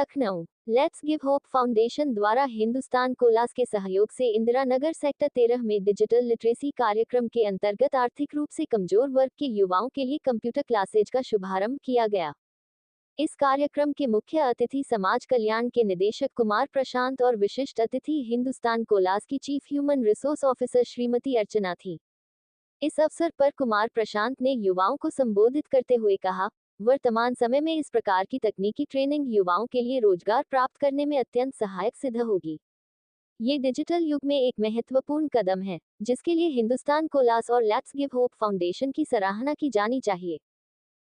Lucknow let's give hope foundation द्वारा हिंदुस्तान कोलास के सहयोग से इंदिरा नगर सेक्टर 13 में डिजिटल लिटरेसी कार्यक्रम के अंतर्गत आर्थिक रूप से कमजोर वर्ग के युवाओं के लिए कंप्यूटर क्लासेज का शुभारंभ किया गया। इस कार्यक्रम के मुख्य अतिथि समाज कल्याण के निदेशक कुमार प्रशांत और विशिष्ट अतिथि हिंदुस्तान कोलास की chief human resource officer Shrimati Archana थी। इस अवसर पर कुमार प्रशांत ने युवाओं को संबोधित करते हुए कहा, वर्तमान समय में इस प्रकार की तकनीकी ट्रेनिंग युवाओं के लिए रोजगार प्राप्त करने में अत्यंत सहायक सिद्ध होगी। ये डिजिटल युग में एक महत्वपूर्ण कदम है, जिसके लिए हिंदुस्तान कोलास और लेट्स गिव होप फाउंडेशन की सराहना की जानी चाहिए।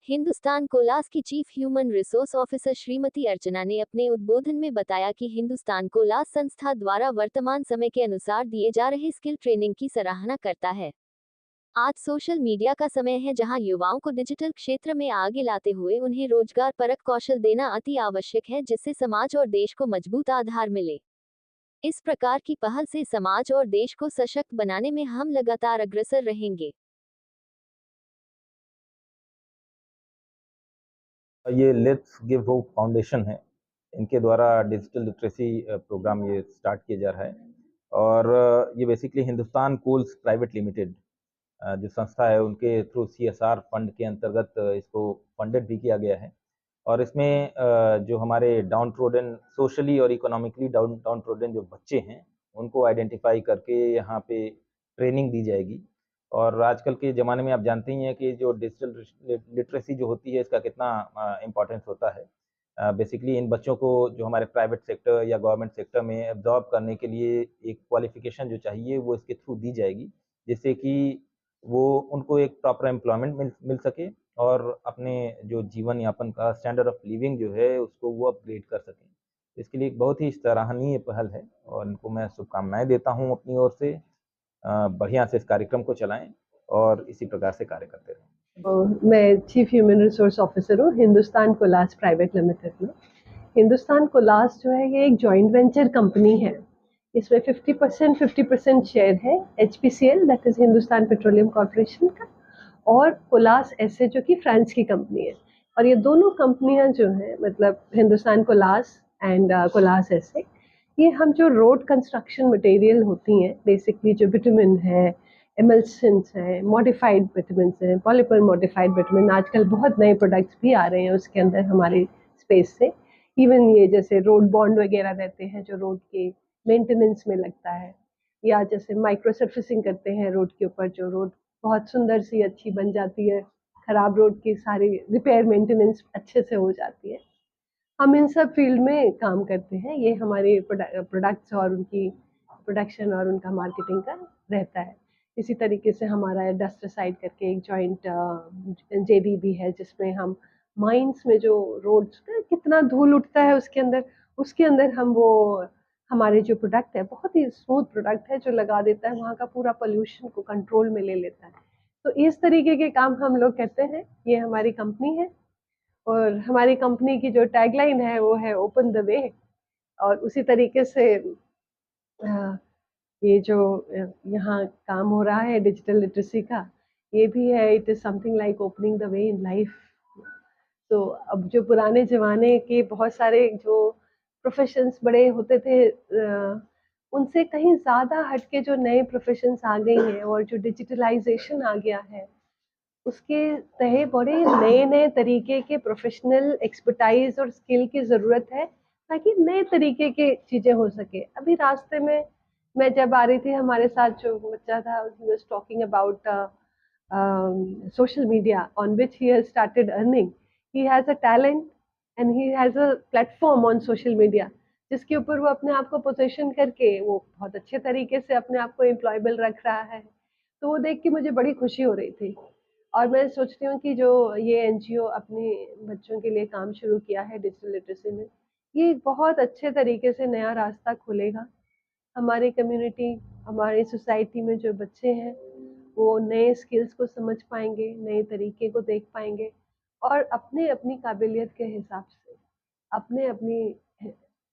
हिंदुस्तान कोलास की chief human resource officer Shrimati Archana ने अपने उद्बोधन में बताया कि हिंदुस्तान कोलास संस्था द्वारा वर्तमान समय के अनुसार दिए जा रहे स्किल ट्रेनिंग की सराहना करता है। आज सोशल मीडिया का समय है, जहां युवाओं को डिजिटल क्षेत्र में आगे लाते हुए उन्हें रोजगार परक कौशल देना अति आवश्यक है, जिससे समाज और देश को मजबूत आधार मिले। इस प्रकार की पहल से समाज और देश को सशक्त बनाने में हम लगातार अग्रसर रहेंगे। ये लेट्स गिव होप फाउंडेशन है, इनके द्वारा डिजिटल लिटरेसी प्रोग्राम ये स्टार्ट किया जा रहा है। और ये basically Hindustan Coals Private Limited जो संस्था है, उनके थ्रू CSR फंड के अंतर्गत इसको फंडेड भी किया गया है। और इसमें जो हमारे डाउन ट्रोडन सोशली और इकोनॉमिकली डाउन ट्रोडन जो बच्चे हैं, उनको आइडेंटिफाई करके यहाँ पे ट्रेनिंग दी जाएगी। और आजकल के ज़माने में आप जानते ही हैं कि जो डिजिटल लिटरेसी जो होती है, इसका कितना इम्पोर्टेंस होता है। बेसिकली इन बच्चों को जो हमारे प्राइवेट सेक्टर या गवर्नमेंट सेक्टर में एब्जॉर्ब करने के लिए एक क्वालिफिकेशन जो चाहिए, वो इसके थ्रू दी जाएगी, जिससे कि वो उनको एक प्रॉपर एम्प्लॉयमेंट मिल सके और अपने जो जीवन यापन का स्टैंडर्ड ऑफ लिविंग जो है, उसको वो अपग्रेड कर सकें। इसके लिए एक बहुत ही सराहनीय पहल है और इनको मैं शुभकामनाएँ देता हूँ अपनी ओर से। बढ़िया से इस कार्यक्रम को चलाएँ और इसी प्रकार से कार्य करते रहें। मैं चीफ ह्यूमन रिसोर्स ऑफिसर हूँ हिंदुस्तान कोलास प्राइवेट लिमिटेड में। हिंदुस्तान कोलास जो है, ये एक जॉइंट वेंचर कंपनी है। इसमें 50% शेयर है HPCL, that is Hindustan petroleum corporation का, और कोलास ऐसे जो कि फ्रांस की कंपनी है। और ये दोनों कंपनियां जो हैं, मतलब हिंदुस्तान कोलास एंड कोलास ऐसे, ये हम जो रोड कंस्ट्रक्शन मटेरियल होती हैं, बेसिकली जो विटामिन है, एमल्सन्स हैं, मॉडिफाइड विटामिन्स हैं, पॉलीपर मॉडिफाइड विटामिन, आजकल बहुत नए प्रोडक्ट्स भी आ रहे हैं उसके अंदर हमारी स्पेस से। इवन ये जैसे रोड बॉन्ड वगैरह रहते हैं जो रोड के मेंटेनेंस में लगता है, या जैसे माइक्रो सर्फिसिंग करते हैं रोड के ऊपर, जो रोड बहुत सुंदर सी अच्छी बन जाती है, खराब रोड की सारी रिपेयर मेंटेनेंस अच्छे से हो जाती है। हम इन सब फील्ड में काम करते हैं। ये हमारे प्रोडक्ट्स और उनकी प्रोडक्शन और उनका मार्केटिंग का रहता है। इसी तरीके से हमारा डस्टरसाइड करके एक जॉइंट JV भी है, जिसमें हम माइंस में जो रोड्स का कितना धूल उठता है उसके अंदर हम वो हमारे जो प्रोडक्ट है, बहुत ही स्मूथ प्रोडक्ट है, जो लगा देता है वहाँ का पूरा पोल्यूशन को कंट्रोल में ले लेता है। तो इस तरीके के काम हम लोग करते हैं। ये हमारी कंपनी है और हमारी कंपनी की जो टैगलाइन है वो है ओपन द वे। और उसी तरीके से ये जो यहाँ काम हो रहा है डिजिटल लिटरेसी का, ये भी है, it is something like opening the way in life. तो अब जो पुराने ज़माने के बहुत सारे जो प्रोफेशंस बड़े होते थे, उनसे कहीं ज़्यादा हटके जो नए प्रोफेशंस आ गए हैं और जो डिजिटलाइजेशन आ गया है, उसके तहे बड़े नए नए तरीके के प्रोफेशनल एक्सपर्टाइज और स्किल की ज़रूरत है, ताकि नए तरीके के चीज़ें हो सके। अभी रास्ते में मैं जब आ रही थी, हमारे साथ जो बच्चा था, he was talking about social media on which he has started earning. He has a talent and he has a platform on social media, जिसके ऊपर वो अपने आप को पोजीशन करके वो बहुत अच्छे तरीके से अपने आप को एम्प्लॉयबल रख रहा है। तो वो देख के मुझे बड़ी खुशी हो रही थी। और मैं सोचती हूँ कि जो ये NGO अपने बच्चों के लिए काम शुरू किया है डिजिटल लिटरेसी में, ये बहुत अच्छे तरीके से नया रास्ता खोलेगा। हमारी कम्युनिटी, हमारी सोसाइटी में जो बच्चे हैं, वो नए स्किल्स को समझ पाएंगे, नए तरीके को देख पाएंगे और अपने अपनी काबिलियत के हिसाब से, अपने अपनी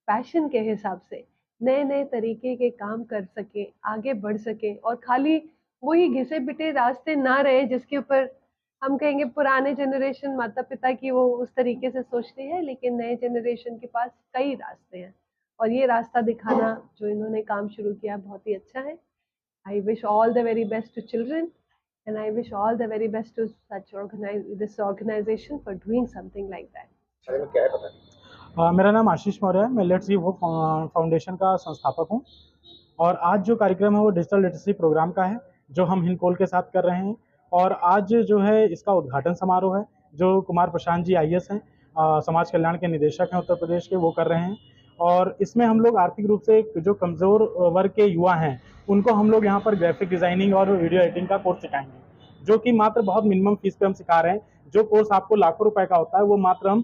पैशन के हिसाब से नए नए तरीके के काम कर सके, आगे बढ़ सके, और खाली वही घिसे पिटे रास्ते ना रहे जिसके ऊपर हम कहेंगे पुराने जनरेशन माता पिता की वो उस तरीके से सोचते हैं, लेकिन नए जनरेशन के पास कई रास्ते हैं और ये रास्ता दिखाना जो इन्होंने काम शुरू किया बहुत ही अच्छा है। I wish all the very best to children and I wish all the very best to this organization for doing something like that. मेरा नाम आशीष मौर्य है। मैं लेट्स गिव होप फाउंडेशन का संस्थापक हूं और आज जो कार्यक्रम है वो डिजिटल लिटरेसी प्रोग्राम का है जो हम हिंदकोल के साथ कर रहे हैं। और आज जो है इसका उद्घाटन समारोह है जो कुमार प्रशांत जी IAS हैं, समाज कल्याण के निदेशक हैं उत्तर प्रदेश के, वो कर रहे हैं। और इसमें हम लोग आर्थिक रूप से जो कमज़ोर वर्ग के युवा हैं उनको हम लोग यहाँ पर ग्राफिक डिज़ाइनिंग और वीडियो एडिटिंग का कोर्स सिखाएंगे, जो कि मात्र बहुत मिनिमम फीस पे हम सिखा रहे हैं। जो कोर्स आपको लाखों रुपए का होता है वो मात्र हम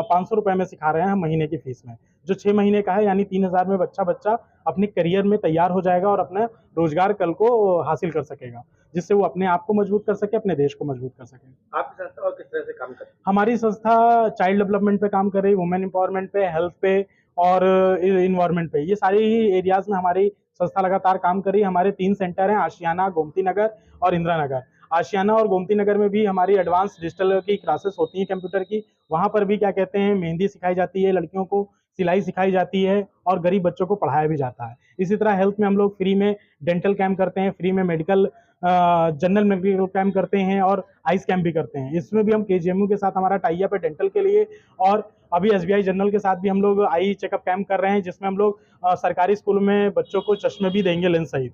500 रुपये में सिखा रहे हैं महीने की फीस में, जो 6 महीने का है, यानी 3000 में बच्चा अपने करियर में तैयार हो जाएगा और अपना रोजगार कल को हासिल कर सकेगा, जिससे वो अपने आप को मजबूत कर सके, अपने देश को मजबूत कर सके। आपकी संस्था और किस तरह से काम करती है? हमारी संस्था चाइल्ड डेवलपमेंट पे काम कर रही है, वुमेन एम्पावरमेंट पे, हेल्थ पे और इन्वायरमेंट पे, ये सारे ही एरियाज में हमारी संस्था लगातार काम कर रही है। हमारे 3 सेंटर हैं, आशियाना, गोमती नगर और इंदिरा नगर। आशियाना और गोमती नगर में भी हमारी एडवांस डिजिटल की क्लासेस होती हैं कंप्यूटर की। वहाँ पर भी क्या कहते हैं, मेहंदी सिखाई जाती है, लड़कियों को सिलाई सिखाई जाती है और गरीब बच्चों को पढ़ाया भी जाता है। इसी तरह हेल्थ में हम लोग फ्री में डेंटल कैंप करते हैं, फ्री में मेडिकल जनरल मेडिकल कैंप करते हैं और आइस कैंप भी करते हैं। इसमें भी हम KGMU के साथ हमारा टाई अप है डेंटल के लिए, और अभी SBI जनरल के साथ भी हम लोग आई चेकअप कैंप कर रहे हैं, जिसमें हम लोग सरकारी स्कूल में बच्चों को चश्मे भी देंगे लेंस सहित।